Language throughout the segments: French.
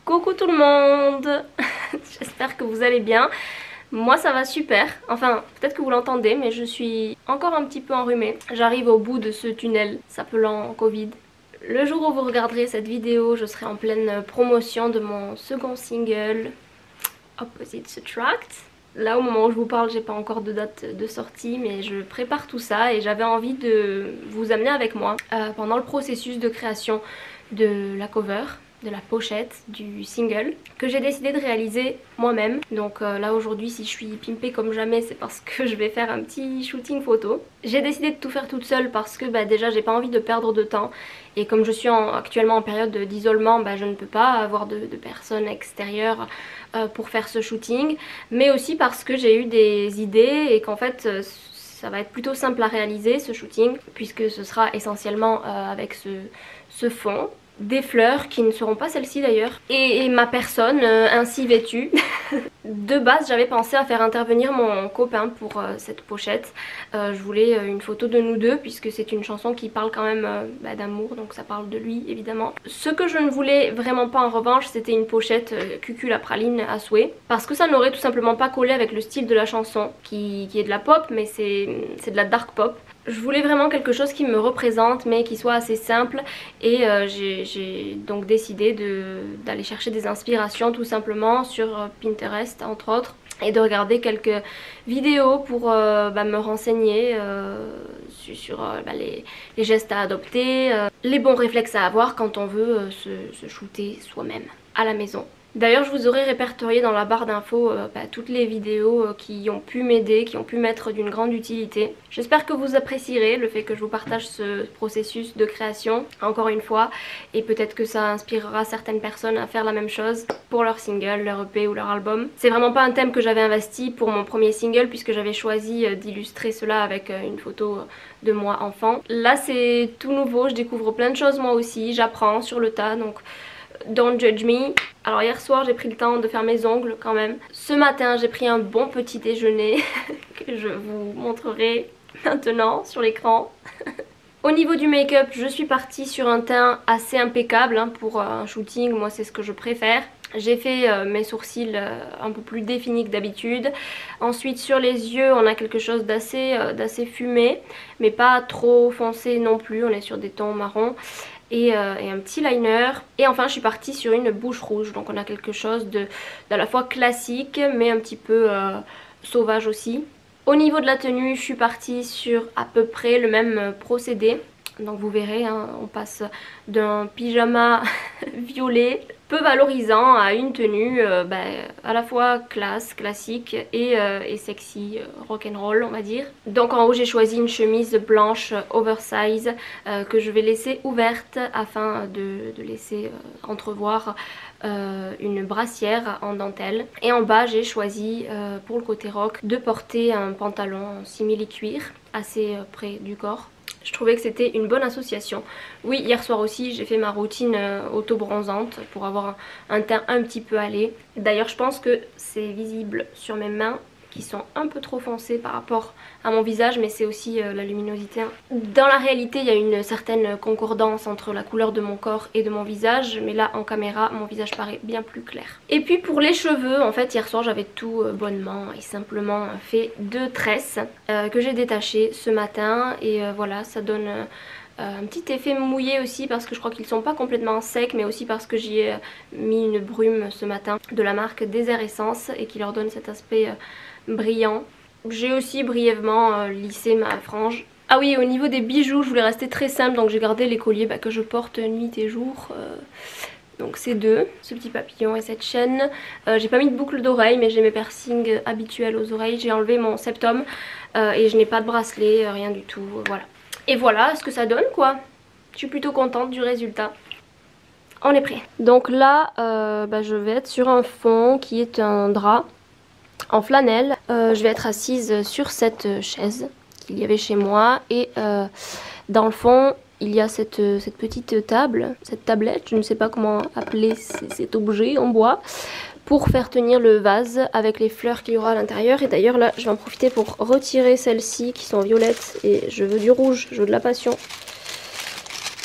Coucou tout le monde. J'espère que vous allez bien. Moi ça va super, enfin peut-être que vous l'entendez mais je suis encore un petit peu enrhumée. J'arrive au bout de ce tunnel s'appelant Covid. Le jour où vous regarderez cette vidéo, je serai en pleine promotion de mon second single, Opposites Attract. Là au moment où je vous parle, j'ai pas encore de date de sortie mais je prépare tout ça et j'avais envie de vous amener avec moi pendant le processus de création de la cover, de la pochette du single que j'ai décidé de réaliser moi-même. Donc là aujourd'hui si je suis pimpée comme jamais c'est parce que je vais faire un petit shooting photo. J'ai décidé de tout faire toute seule parce que déjà j'ai pas envie de perdre de temps et comme je suis actuellement en période d'isolement, je ne peux pas avoir de personnes extérieures pour faire ce shooting, mais aussi parce que j'ai eu des idées et qu'en fait ça va être plutôt simple à réaliser ce shooting puisque ce sera essentiellement avec ce fond, des fleurs qui ne seront pas celles-ci d'ailleurs, et ma personne ainsi vêtue. De base j'avais pensé à faire intervenir mon copain pour cette pochette. Je voulais une photo de nous deux puisque c'est une chanson qui parle quand même d'amour, donc ça parle de lui évidemment. Ce que je ne voulais vraiment pas en revanche, c'était une pochette cucul à praline à souhait, parce que ça n'aurait tout simplement pas collé avec le style de la chanson qui est de la pop, mais c'est de la dark pop. Je voulais vraiment quelque chose qui me représente mais qui soit assez simple et j'ai donc décidé d'aller chercher des inspirations tout simplement sur Pinterest entre autres et de regarder quelques vidéos pour me renseigner sur les gestes à adopter, les bons réflexes à avoir quand on veut se shooter soi-même à la maison. D'ailleurs je vous aurai répertorié dans la barre d'infos toutes les vidéos qui ont pu m'aider, qui ont pu m'être d'une grande utilité. J'espère que vous apprécierez le fait que je vous partage ce processus de création encore une fois et peut-être que ça inspirera certaines personnes à faire la même chose pour leur single, leur EP ou leur album. C'est vraiment pas un thème que j'avais investi pour mon premier single puisque j'avais choisi d'illustrer cela avec une photo de moi enfant. Là c'est tout nouveau, je découvre plein de choses moi aussi, j'apprends sur le tas donc don't judge me. Alors hier soir j'ai pris le temps de faire mes ongles quand même. Ce matin j'ai pris un bon petit déjeuner que je vous montrerai maintenant sur l'écran. Au niveau du make-up, je suis partie sur un teint assez impeccable pour un shooting, moi c'est ce que je préfère. J'ai fait mes sourcils un peu plus définis que d'habitude. Ensuite sur les yeux on a quelque chose d'assez fumé mais pas trop foncé non plus, on est sur des tons marrons. Et un petit liner. Et enfin je suis partie sur une bouche rouge, donc on a quelque chose d'à la fois classique mais un petit peu sauvage aussi. Au niveau de la tenue je suis partie sur à peu près le même procédé. Donc vous verrez, on passe d'un pyjama violet peu valorisant à une tenue à la fois classique et sexy, rock'n'roll on va dire. Donc en haut j'ai choisi une chemise blanche oversize que je vais laisser ouverte afin de laisser entrevoir une brassière en dentelle. Et en bas j'ai choisi pour le côté rock de porter un pantalon simili-cuir assez près du corps. Je trouvais que c'était une bonne association. Oui, hier soir aussi j'ai fait ma routine auto-bronzante pour avoir un teint un petit peu allé. D'ailleurs je pense que c'est visible sur mes mains qui sont un peu trop foncées par rapport à mon visage, mais c'est aussi la luminosité. Dans la réalité il y a une certaine concordance entre la couleur de mon corps et de mon visage, mais là en caméra mon visage paraît bien plus clair. Et puis pour les cheveux, en fait hier soir j'avais tout bonnement et simplement fait 2 tresses que j'ai détachées ce matin et voilà ça donne un petit effet mouillé aussi parce que je crois qu'ils sont pas complètement secs, mais aussi parce que j'y ai mis une brume ce matin de la marque Désert Essence et qui leur donne cet aspect brillant. J'ai aussi brièvement lissé ma frange. Ah oui, au niveau des bijoux je voulais rester très simple donc j'ai gardé les colliers que je porte nuit et jour. Donc ces deux, ce petit papillon et cette chaîne. J'ai pas mis de boucle d'oreille mais j'ai mes piercings habituels aux oreilles. J'ai enlevé mon septum et je n'ai pas de bracelet, rien du tout, voilà. Et voilà ce que ça donne quoi. Je suis plutôt contente du résultat. On est prêt. Donc là je vais être sur un fond qui est un drap en flanelle. Je vais être assise sur cette chaise qu'il y avait chez moi et dans le fond il y a cette petite table, cette tablette, je ne sais pas comment appeler cet objet en bois pour faire tenir le vase avec les fleurs qu'il y aura à l'intérieur. Et d'ailleurs là je vais en profiter pour retirer celles-ci qui sont violettes et je veux du rouge, je veux de la passion.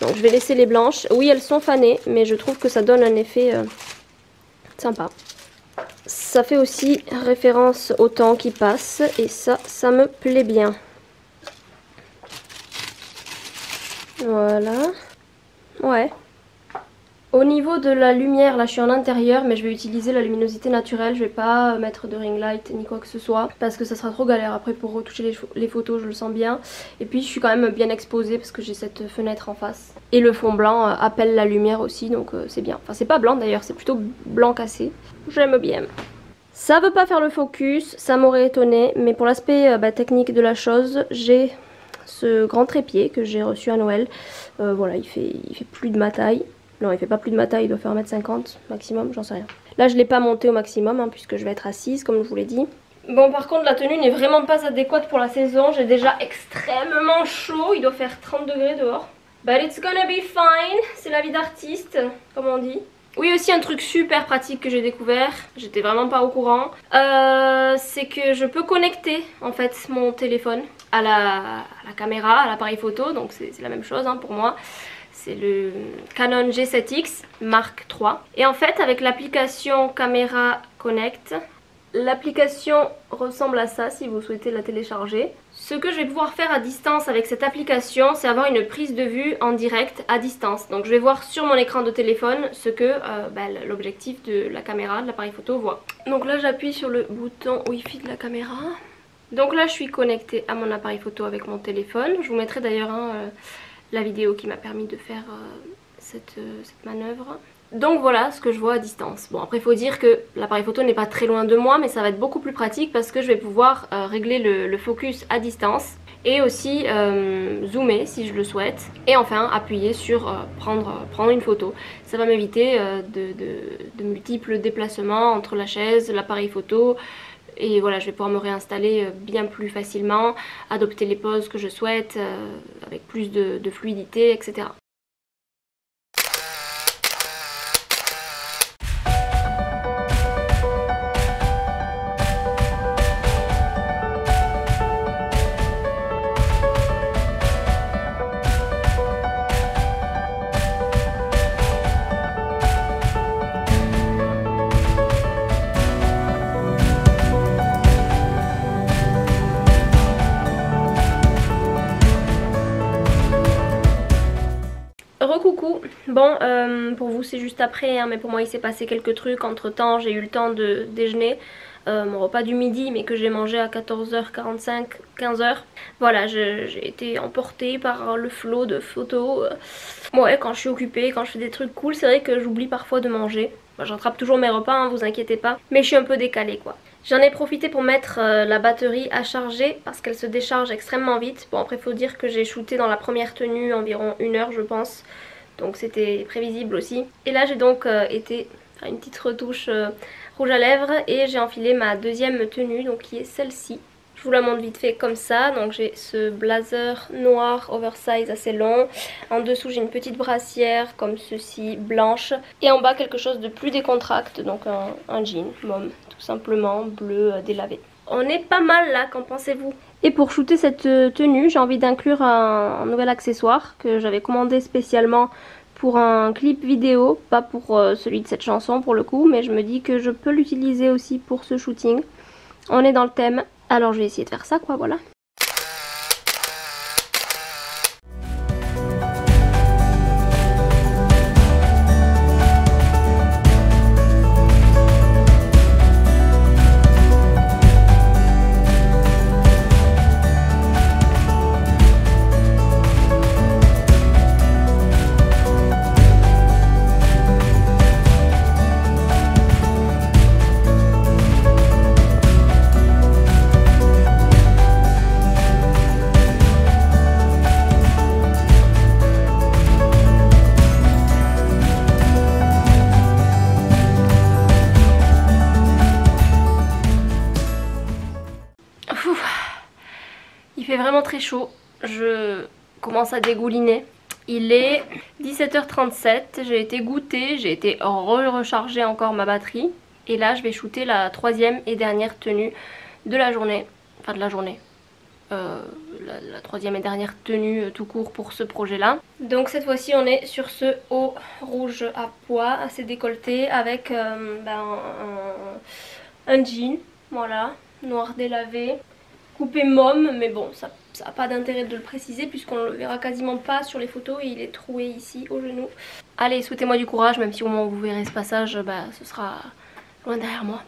Donc je vais laisser les blanches. Oui elles sont fanées mais je trouve que ça donne un effet Sympa. Ça fait aussi référence au temps qui passe et ça me plaît bien. Voilà. Ouais. Au niveau de la lumière, là je suis en intérieur mais je vais utiliser la luminosité naturelle. Je vais pas mettre de ring light ni quoi que ce soit parce que ça sera trop galère après pour retoucher les photos, je le sens bien. Et puis je suis quand même bien exposée parce que j'ai cette fenêtre en face. Et le fond blanc appelle la lumière aussi, donc c'est bien. Enfin c'est pas blanc d'ailleurs, c'est plutôt blanc cassé. J'aime bien. Ça veut pas faire le focus, ça m'aurait étonné, mais pour l'aspect technique de la chose, j'ai ce grand trépied que j'ai reçu à Noël. Voilà, il fait plus de ma taille. Non, il fait pas plus de ma taille, il doit faire 1m50 maximum, j'en sais rien. Là, je l'ai pas monté au maximum, hein, puisque je vais être assise, comme je vous l'ai dit. Bon, par contre, la tenue n'est vraiment pas adéquate pour la saison. J'ai déjà extrêmement chaud, il doit faire 30 degrés dehors. But it's gonna be fine, c'est la vie d'artiste, comme on dit. Oui, aussi un truc super pratique que j'ai découvert, j'étais vraiment pas au courant, c'est que je peux connecter en fait mon téléphone à la caméra, à l'appareil photo, donc c'est la même chose hein, pour moi. C'est le Canon G7X Mark III. Et en fait avec l'application Camera Connect, l'application ressemble à ça si vous souhaitez la télécharger. Ce que je vais pouvoir faire à distance avec cette application, c'est avoir une prise de vue en direct à distance. Donc je vais voir sur mon écran de téléphone ce que l'objectif de la caméra, de l'appareil photo voit. Donc là j'appuie sur le bouton Wi-Fi de la caméra. Donc là je suis connectée à mon appareil photo avec mon téléphone. Je vous mettrai d'ailleurs la vidéo qui m'a permis de faire cette manœuvre. Donc voilà ce que je vois à distance. Bon après il faut dire que l'appareil photo n'est pas très loin de moi, mais ça va être beaucoup plus pratique parce que je vais pouvoir régler le focus à distance et aussi zoomer si je le souhaite. Et enfin appuyer sur prendre une photo. Ça va m'éviter de multiples déplacements entre la chaise, l'appareil photo. Et voilà, je vais pouvoir me réinstaller bien plus facilement, adopter les poses que je souhaite avec plus de fluidité, etc. Recoucou, bon pour vous c'est juste après hein, mais pour moi il s'est passé quelques trucs entre temps, j'ai eu le temps de déjeuner mon repas du midi mais que j'ai mangé à 14h45, 15h. Voilà, j'ai été emportée par le flot de photos. Ouais, quand je suis occupée, quand je fais des trucs cool, c'est vrai que j'oublie parfois de manger. J'attrape toujours mes repas, hein, vous inquiétez pas, mais je suis un peu décalée quoi. J'en ai profité pour mettre la batterie à charger parce qu'elle se décharge extrêmement vite. Bon après faut dire que j'ai shooté dans la première tenue environ 1 heure je pense. Donc c'était prévisible aussi. Et là j'ai donc été faire une petite retouche rouge à lèvres et j'ai enfilé ma deuxième tenue donc qui est celle-ci. Je vous la montre vite fait comme ça. Donc j'ai ce blazer noir oversize assez long. En dessous j'ai une petite brassière comme ceci blanche. Et en bas quelque chose de plus décontracté, donc un jean mauve tout simplement bleu délavé. On est pas mal là, qu'en pensez-vous? Et pour shooter cette tenue, j'ai envie d'inclure un nouvel accessoire que j'avais commandé spécialement pour un clip vidéo, pas pour celui de cette chanson pour le coup, mais je me dis que je peux l'utiliser aussi pour ce shooting. On est dans le thème, alors je vais essayer de faire ça quoi, voilà. Il fait vraiment très chaud, je commence à dégouliner. Il est 17h37, j'ai été goûter, j'ai été recharger encore ma batterie. Et là je vais shooter la troisième et dernière tenue de la journée. Enfin de la journée. la troisième et dernière tenue tout court pour ce projet là. Donc cette fois-ci on est sur ce haut rouge à pois assez décolleté avec un jean, voilà, noir délavé, coupé môme, mais bon ça n'a pas d'intérêt de le préciser puisqu'on le verra quasiment pas sur les photos et il est troué ici au genou. Allez, souhaitez-moi du courage, même si au moment où vous verrez ce passage, ce sera loin derrière moi.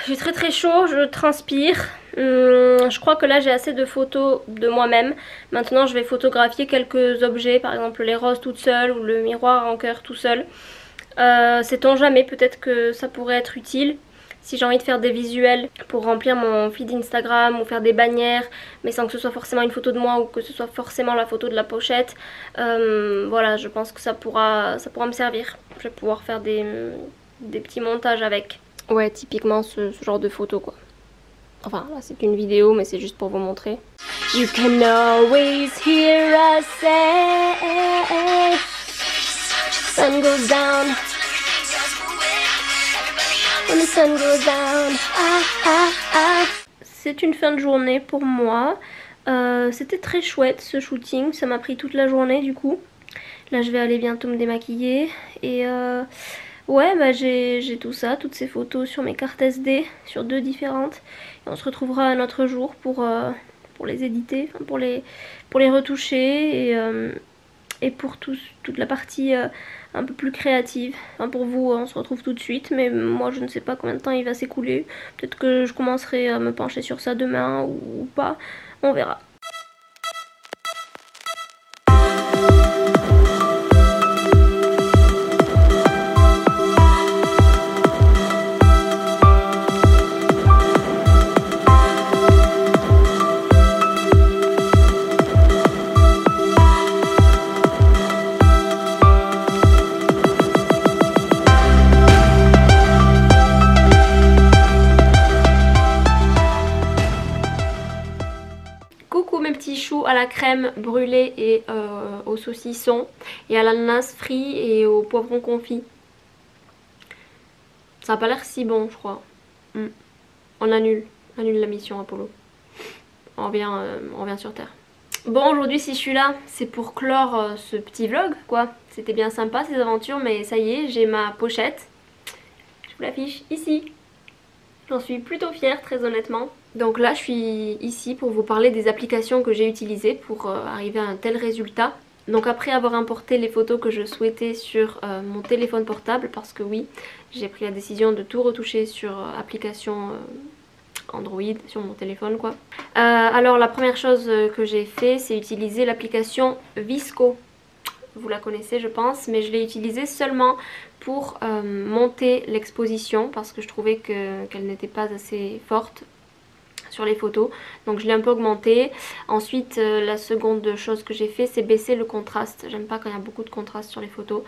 J'ai très chaud, je transpire. Je crois que là j'ai assez de photos de moi-même. Maintenant je vais photographier quelques objets, par exemple les roses toutes seules ou le miroir en cœur tout seul. Sait-on jamais, peut-être que ça pourrait être utile. Si j'ai envie de faire des visuels pour remplir mon feed Instagram ou faire des bannières, mais sans que ce soit forcément une photo de moi ou que ce soit forcément la photo de la pochette, voilà, je pense que ça pourra me servir. Je vais pouvoir faire des petits montages avec. Ouais, typiquement ce genre de photo quoi. Enfin là c'est une vidéo mais c'est juste pour vous montrer. You can always hear us say sun goes down when the sun goes down. C'est une fin de journée pour moi. C'était très chouette ce shooting, ça m'a pris toute la journée du coup. Là je vais aller bientôt me démaquiller et ouais, j'ai tout ça, toutes ces photos sur mes cartes SD, sur 2 différentes. Et on se retrouvera un autre jour pour les éditer, enfin pour les retoucher et pour toute la partie un peu plus créative. Enfin pour vous, on se retrouve tout de suite, mais moi je ne sais pas combien de temps il va s'écouler. Peut-être que je commencerai à me pencher sur ça demain ou pas, on verra. À la crème brûlée et au saucisson et à l'ananas frit et au poivron confit. Ça a pas l'air si bon je crois. On annule la mission Apollo. On revient sur Terre. Bon, aujourd'hui si je suis là c'est pour clore ce petit vlog quoi. C'était bien sympa ces aventures mais ça y est, j'ai ma pochette. Je vous l'affiche ici. J'en suis plutôt fière très honnêtement. Donc là je suis ici pour vous parler des applications que j'ai utilisées pour arriver à un tel résultat. Donc après avoir importé les photos que je souhaitais sur mon téléphone portable, parce que oui, j'ai pris la décision de tout retoucher sur application Android, sur mon téléphone quoi. Alors la première chose que j'ai fait c'est utiliser l'application VSCO. Vous la connaissez je pense, mais je l'ai utilisée seulement pour monter l'exposition parce que je trouvais qu'elle n'était pas assez forte sur les photos, donc je l'ai un peu augmenté. Ensuite la seconde chose que j'ai fait c'est baisser le contraste, j'aime pas quand il y a beaucoup de contraste sur les photos.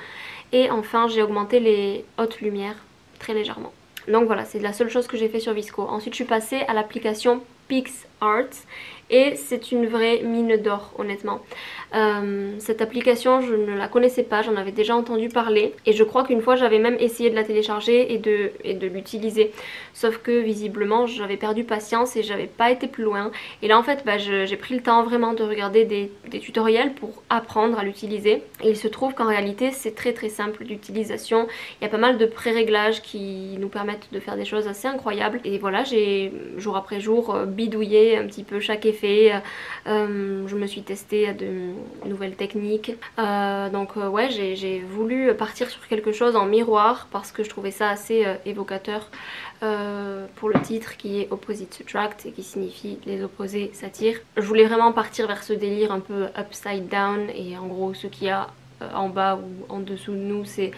Et enfin j'ai augmenté les hautes lumières très légèrement. Donc voilà, c'est la seule chose que j'ai fait sur VSCO. Ensuite je suis passée à l'application PixArt et c'est une vraie mine d'or honnêtement. Cette application je ne la connaissais pas, j'en avais déjà entendu parler et je crois qu'une fois j'avais même essayé de la télécharger et de l'utiliser, sauf que visiblement j'avais perdu patience et j'avais pas été plus loin. Et là en fait j'ai pris le temps vraiment de regarder des tutoriels pour apprendre à l'utiliser et il se trouve qu'en réalité c'est très simple d'utilisation. Il y a pas mal de pré-réglages qui nous permettent de faire des choses assez incroyables et voilà, j'ai jour après jour bidouillé un petit peu chaque effet, je me suis testée à de nouvelles techniques. Donc ouais, j'ai voulu partir sur quelque chose en miroir parce que je trouvais ça assez évocateur pour le titre qui est Opposites Attract et qui signifie les opposés s'attirent. Je voulais vraiment partir vers ce délire un peu upside down et en gros ce qu'il y a en bas ou en dessous de nous, c'est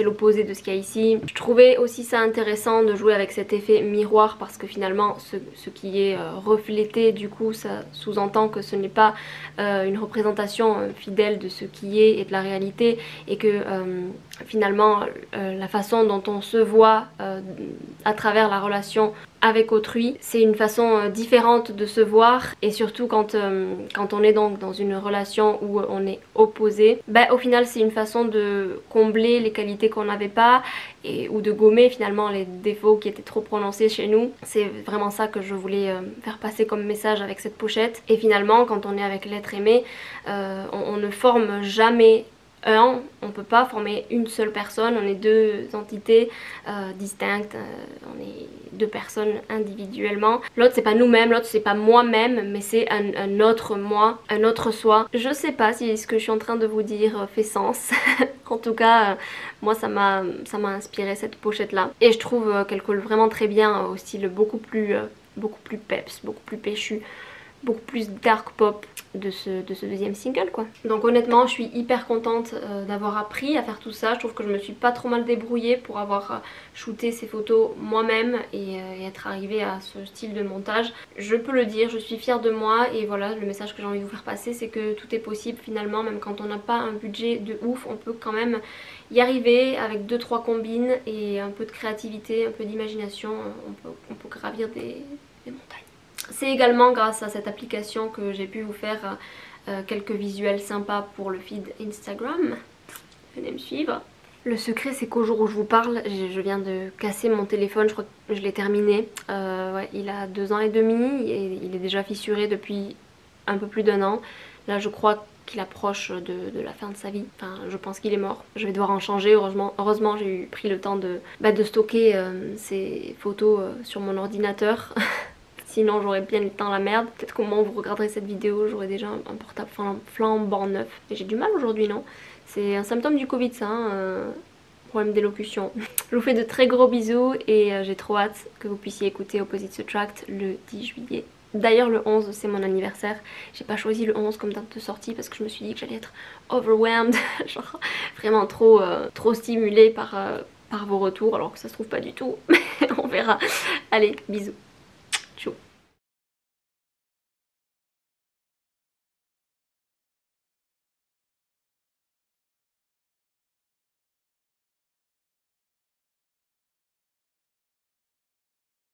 l'opposé de ce qu'il y a ici. Je trouvais aussi ça intéressant de jouer avec cet effet miroir parce que finalement ce qui est reflété, du coup ça sous-entend que ce n'est pas une représentation fidèle de ce qui est et de la réalité, et que finalement la façon dont on se voit à travers la relation avec autrui, c'est une façon différente de se voir, et surtout quand on est donc dans une relation où on est opposé, au final c'est une façon de combler les qualités qu'on n'avait pas ou de gommer finalement les défauts qui étaient trop prononcés chez nous. C'est vraiment ça que je voulais faire passer comme message avec cette pochette. Et finalement quand on est avec l'être aimé, on ne forme jamais on peut pas former une seule personne, on est deux entités distinctes, on est deux personnes individuellement. L'autre c'est pas nous-mêmes, l'autre c'est pas moi-même, mais c'est un autre moi, un autre soi. Je sais pas si ce que je suis en train de vous dire fait sens. En tout cas, moi ça m'a inspiré cette pochette là. Et je trouve qu'elle colle vraiment très bien au style beaucoup plus peps, beaucoup plus péchu, beaucoup plus dark pop de ce deuxième single quoi. Donc honnêtement je suis hyper contente d'avoir appris à faire tout ça. Je trouve que je me suis pas trop mal débrouillée pour avoir shooté ces photos moi-même et être arrivée à ce style de montage. Je peux le dire, je suis fière de moi, et voilà, le message que j'ai envie de vous faire passer, c'est que tout est possible finalement, même quand on n'a pas un budget de ouf, on peut quand même y arriver avec 2-3 combines et un peu de créativité, un peu d'imagination, on peut gravir des montagnes. C'est également grâce à cette application que j'ai pu vous faire quelques visuels sympas pour le feed Instagram. Venez me suivre. Le secret c'est qu'au jour où je vous parle, je viens de casser mon téléphone, je crois que je l'ai terminé. Ouais, il a 2 ans et demi et il est déjà fissuré depuis un peu plus d'1 an. Là je crois qu'il approche de la fin de sa vie. Enfin, je pense qu'il est mort. Je vais devoir en changer. Heureusement j'ai pris le temps de stocker ces photos sur mon ordinateur. Sinon j'aurais bien éteint la merde. Peut-être qu'au moment où vous regarderez cette vidéo, j'aurai déjà un portable flambant neuf. Et j'ai du mal aujourd'hui, non? C'est un symptôme du Covid ça, problème d'élocution. Je vous fais de très gros bisous et j'ai trop hâte que vous puissiez écouter Opposites Attract le 10 juillet. D'ailleurs le 11 c'est mon anniversaire. J'ai pas choisi le 11 comme date de sortie parce que je me suis dit que j'allais être overwhelmed, genre vraiment trop stimulée par vos retours, alors que ça se trouve pas du tout. On verra. Allez, bisous. Ciao.